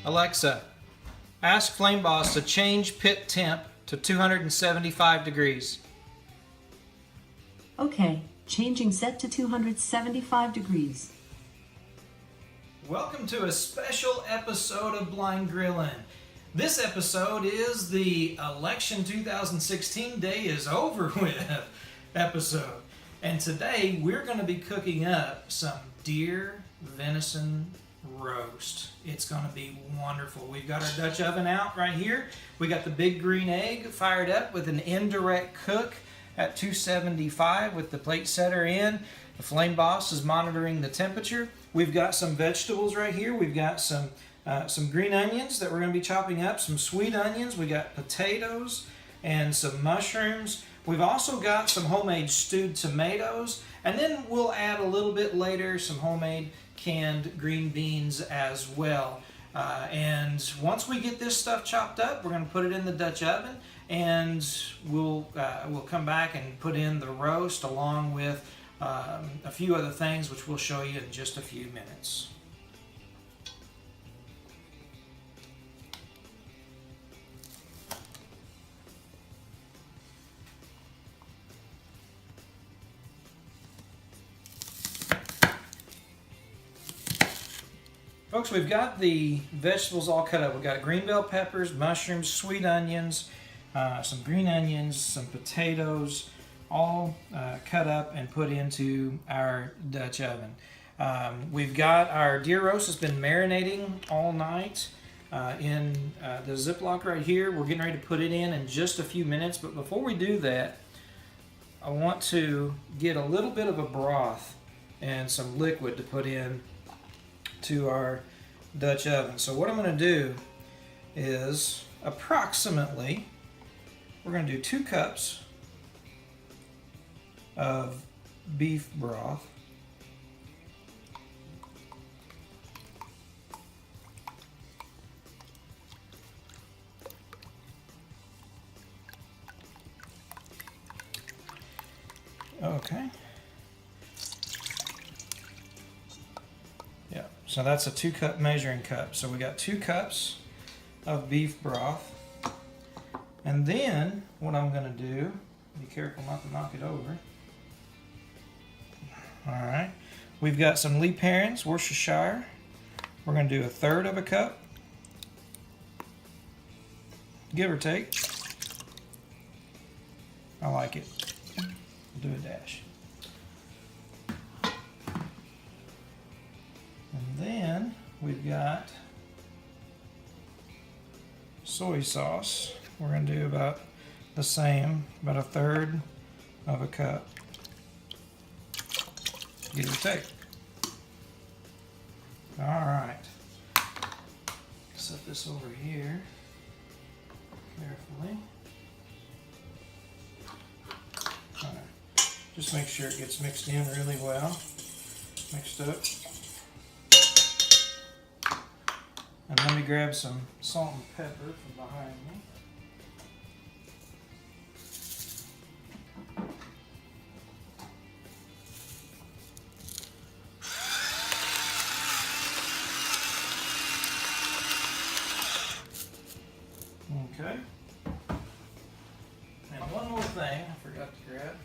Alexa, ask Flame Boss to change pit temp to 275 degrees. Okay, changing set to 275 degrees. Welcome to a special episode of Blind Grillin'. This episode is the election 2016 day is over with episode. And today we're going to be cooking up some deer venison roast. It's going to be wonderful. We've got our Dutch oven out right here. We got the big green egg fired up with an indirect cook at 275 with the plate setter in. The Flame Boss is monitoring the temperature. We've got some vegetables right here. We've got some green onions that we're going to be chopping up, some sweet onions. We got potatoes and some mushrooms. We've also got some homemade stewed tomatoes, and then we'll add a little bit later some homemade canned green beans as well. And once we get this stuff chopped up, we're going to put it in the Dutch oven, and we'll come back and put in the roast along with a few other things, which we'll show you in just a few minutes. Folks, we've got the vegetables all cut up. We've got green bell peppers, mushrooms, sweet onions, some green onions, some potatoes, all cut up and put into our Dutch oven. We've got our deer roast that's been marinating all night in the Ziploc right here. We're getting ready to put it in just a few minutes, but before we do that, I want to get a little bit of a broth and some liquid to put in to our Dutch oven. So what I'm going to do is approximately, we're going to do 2 cups of beef broth. Okay. Yeah, so that's a 2-cup measuring cup. So we got 2 cups of beef broth. And then what I'm going to do, be careful not to knock it over. All right, we've got some leap herrings, Worcestershire. We're going to do 1/3 of a cup, give or take. I like it. We'll do a dash. And then we've got soy sauce. We're going to do about the same, about 1/3 of a cup, give or take. All right, set this over here carefully. All right. Just make sure it gets mixed in really well, mixed up. And let me grab some salt and pepper from behind me. Okay. And one more thing I forgot to grab.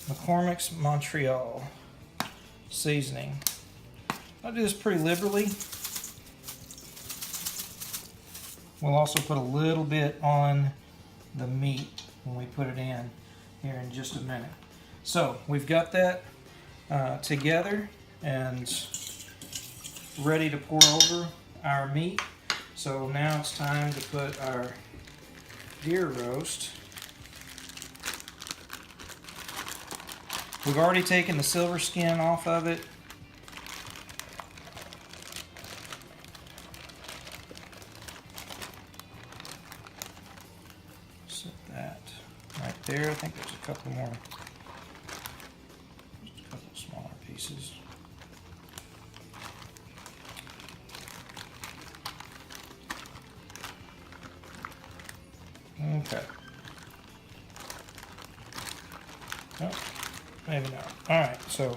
McCormick's Montreal seasoning. I do this pretty liberally. We'll also put a little bit on the meat when we put it in here in just a minute. So we've got that together and ready to pour over our meat. So now it's time to put our deer roast. We've already taken the silver skin off of it. Set that right there. I think there's a couple more, just a couple smaller pieces. Okay. Oh, maybe not. All right, so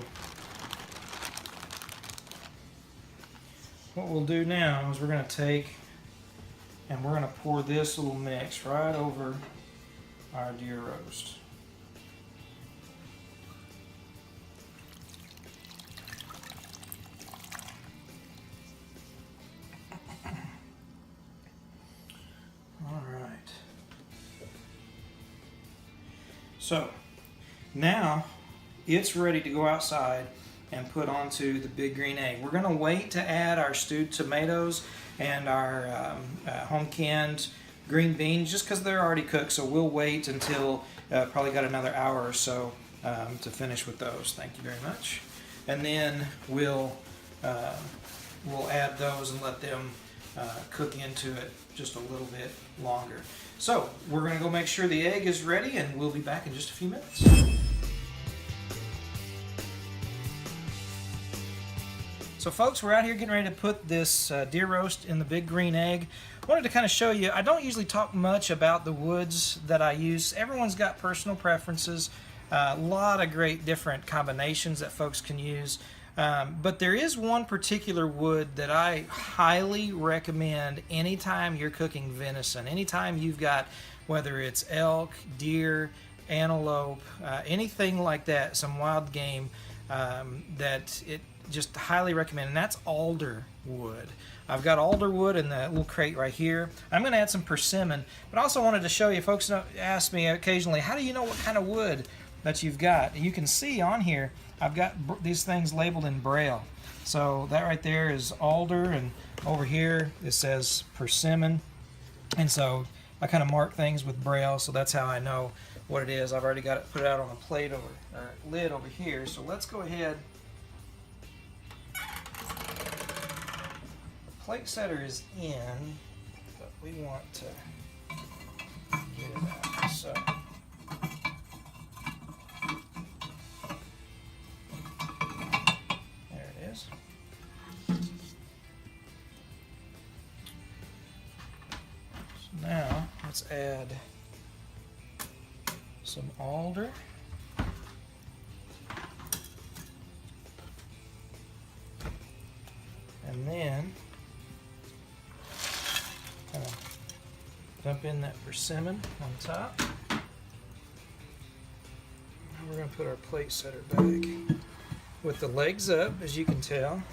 what we'll do now is we're going to take and we're going to pour this little mix right over our deer roast. All right. So now it's ready to go outside and put onto the big green egg. We're going to wait to add our stewed tomatoes and our home canned green beans just because they're already cooked. So we'll wait until probably got another hour or so to finish with those. Thank you very much. And then we'll add those and let them cook into it just a little bit longer. So we're going to go make sure the egg is ready, and we'll be back in just a few minutes. So folks, we're out here getting ready to put this deer roast in the big green egg. I wanted to kind of show you, I don't usually talk much about the woods that I use. Everyone's got personal preferences, a lot of great different combinations that folks can use. But there is one particular wood that I highly recommend anytime you're cooking venison. Anytime you've got, whether it's elk, deer, antelope, anything like that, some wild game, that it just highly recommend, and that's alder wood. I've got alder wood in the little crate right here. I'm going to add some persimmon, but I also wanted to show you, folks ask me occasionally, how do you know what kind of wood that you've got? You can see on here, I've got these things labeled in Braille. So that right there is alder, and over here it says persimmon. And so I kind of mark things with Braille, so that's how I know what it is. I've already got it put out on a plate over, or lid over here. So let's go ahead. Plate setter is in, but we want to get it out. So there it is. So now let's add some alder. And then kind of dump in that persimmon on top. And we're going to put our plate setter back with the legs up, as you can tell.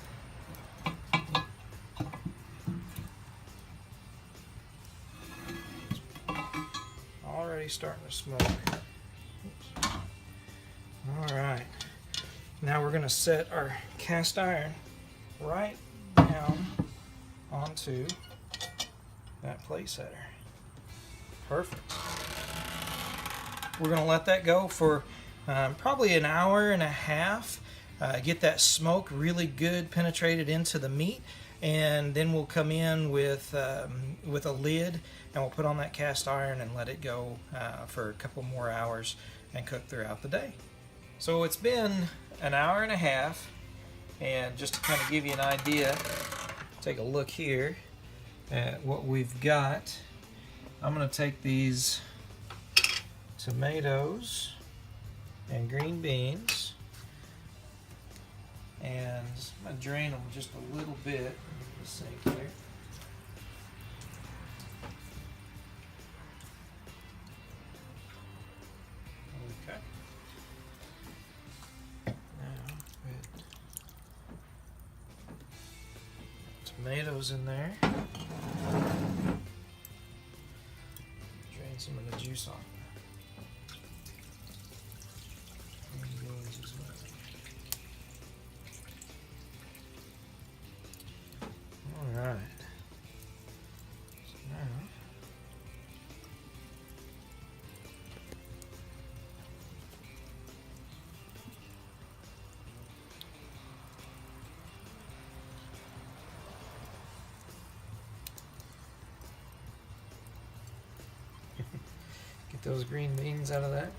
Already starting to smoke. Oops. All right. Now we're going to set our cast iron right down onto that plate setter. Perfect. We're going to let that go for probably an hour and a half. Get that smoke really good penetrated into the meat, and then we'll come in with a lid, and we'll put on that cast iron and let it go for a couple more hours and cook throughout the day. So it's been an hour and a half, and just to kind of give you an idea, take a look here at what we've got. I'm going to take these tomatoes and green beans, and I'm going to drain them just a little bit in the sink here. Okay. Now put tomatoes in there. Drain some of the juice off. Beans as well. All right. So now get those green beans out of that.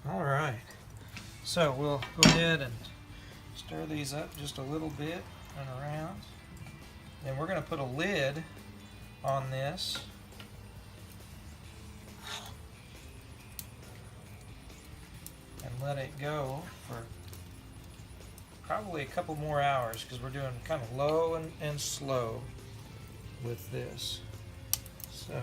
All right, so we'll go ahead and stir these up just a little bit and around. And we're going to put a lid on this. And let it go for probably a couple more hours, because we're doing kind of low and slow with this. So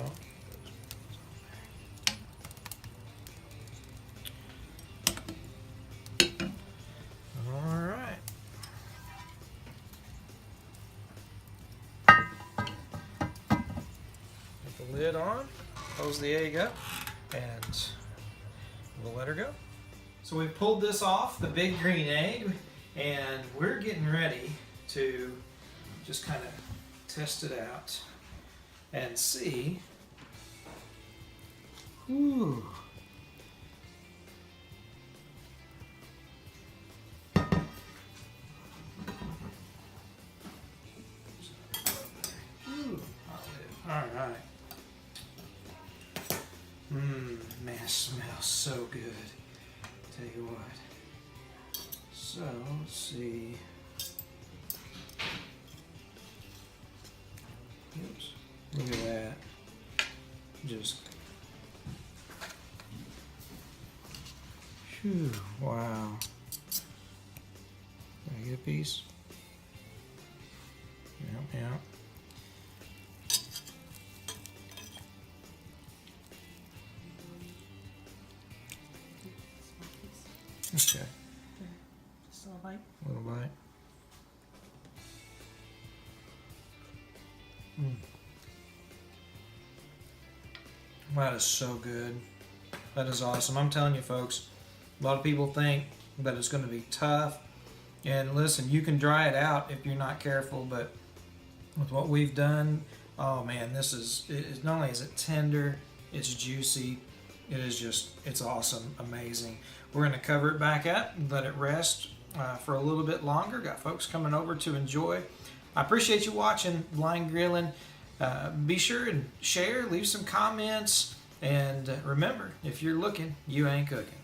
all right. Put the lid on, close the egg up, and we'll let her go. So we pulled this off, the big green egg, and we're getting ready to just kind of test it out and see. Ooh. Ooh. All right. Man, it smells so good. Tell you what. So, let's see. Oops. Look at that. Just. Phew. Wow. Can I get a piece? Yeah. Okay. Just a little bite. A little bite. That is so good. That is awesome. I'm telling you, folks, a lot of people think that it's going to be tough. And listen, you can dry it out if you're not careful, but with what we've done, oh man, this is, not only is it tender, it's juicy. It is just, it's awesome, amazing. We're going to cover it back up and let it rest for a little bit longer. Got folks coming over to enjoy. I appreciate you watching Blind Grilling. Be sure and share, leave some comments, and remember, if you're looking, you ain't cooking.